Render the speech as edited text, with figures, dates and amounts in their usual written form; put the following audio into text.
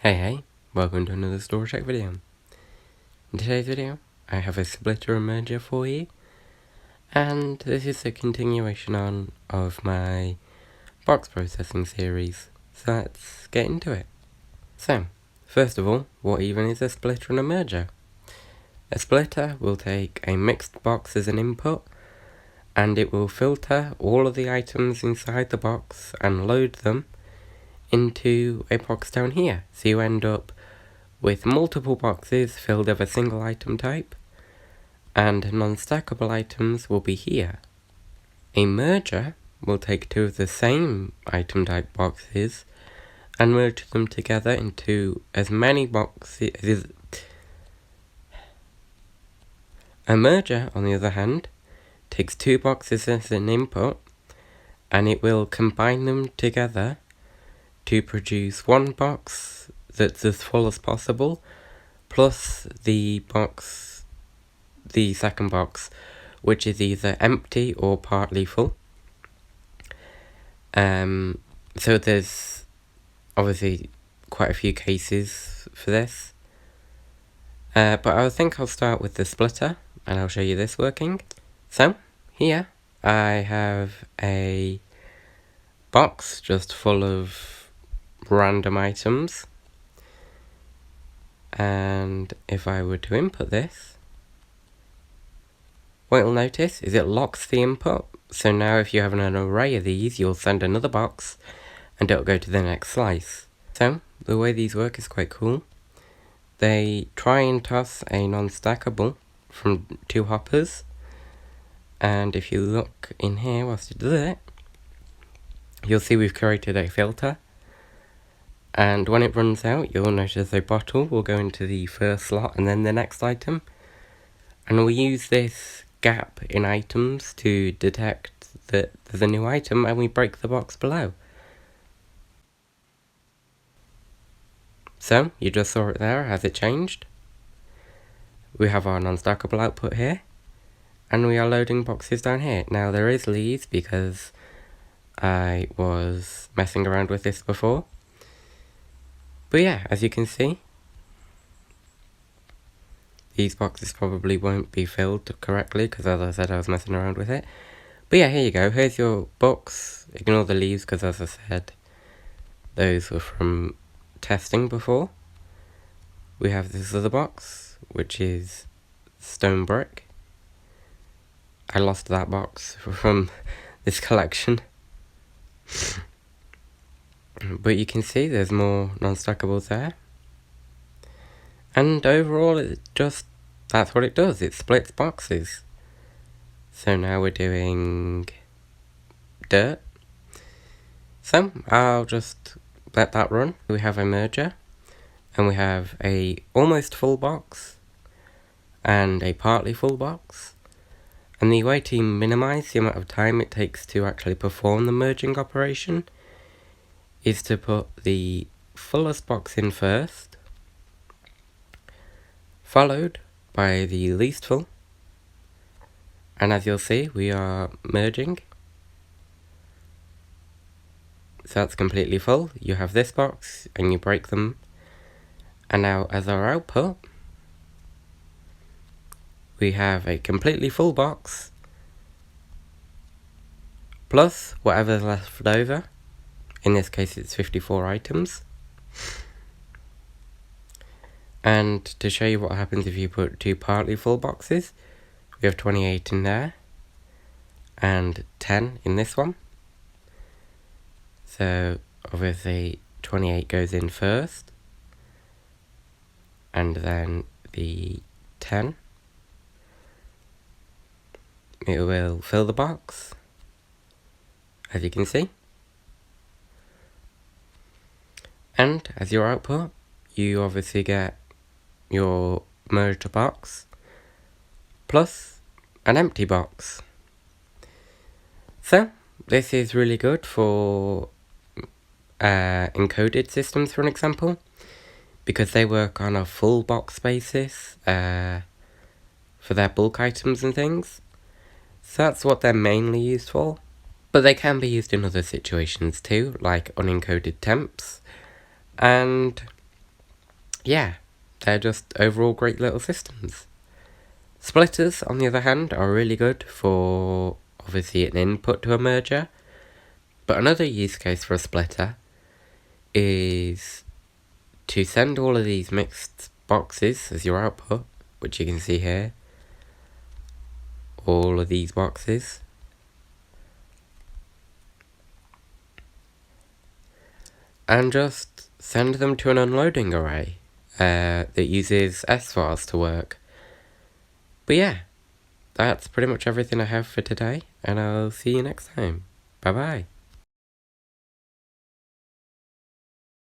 Hey, welcome to another store check video. In today's video, I have a splitter and merger for you, and this is a continuation of my box processing series, so let's get into it. So, first of all, what even is a splitter and a merger? A splitter will take a mixed box as an input, and it will filter all of the items inside the box and load them into a box down here, so you end up with multiple boxes filled of a single item type, and non-stackable items will be here. A merger will take two of the same item type boxes and merge them together into as many boxes. A merger, on the other hand, takes two boxes as an input, and it will combine them together to produce one box that's as full as possible, plus the second box, which is either empty or partly full. So there's obviously quite a few cases for this, but I think I'll start with the splitter, and I'll show you this working. So here I have a box just full of random items, and if I were to input this, what you'll notice is it locks the input. So now if you have an array of these, you'll send another box and it'll go to the next slice. So the way these work is quite cool. They try and toss a non-stackable from two hoppers, and if you look in here whilst you do it, you'll see we've created a filter, and when it runs out, you'll notice a bottle will go into the first slot and then the next item, and we use this gap in items to detect that there's a new item, and we break the box below. So you just saw it there as it changed. We have our non-stackable output here, and we are loading boxes down here. Now there is leaves because I was messing around with this before. But yeah, as you can see, these boxes probably won't be filled correctly because, as I said, I was messing around with it. But yeah, here you go. Here's your box. Ignore the leaves because, as I said, those were from testing before. We have this other box, which is stone brick. I lost that box from this collection. But you can see there's more non-stackables there. And overall, that's what it does. It splits boxes. So now we're doing dirt. So I'll just let that run. We have a merger, and we have a almost full box and a partly full box. And the way to minimize the amount of time it takes to actually perform the merging operation is to put the fullest box in first, followed by the least full, and as you'll see, we are merging. So that's completely full. You have this box and you break them, and now as our output, we have a completely full box plus whatever's left over. In this case it's 54 items. And to show you what happens if you put two partly full boxes, we have 28 in there and 10 in this one. So obviously 28 goes in first, and then the 10, it will fill the box, as you can see. And as your output, you obviously get your merged box plus an empty box. So this is really good for encoded systems, for an example, because they work on a full box basis for their bulk items and things. So that's what they're mainly used for. But they can be used in other situations too, like unencoded temps. And yeah, they're just overall great little systems. Splitters, on the other hand, are really good for obviously an input to a merger, but another use case for a splitter is to send all of these mixed boxes as your output, which you can see here, all of these boxes, and just send them to an unloading array that uses S-files to work. But yeah, that's pretty much everything I have for today, and I'll see you next time. Bye bye.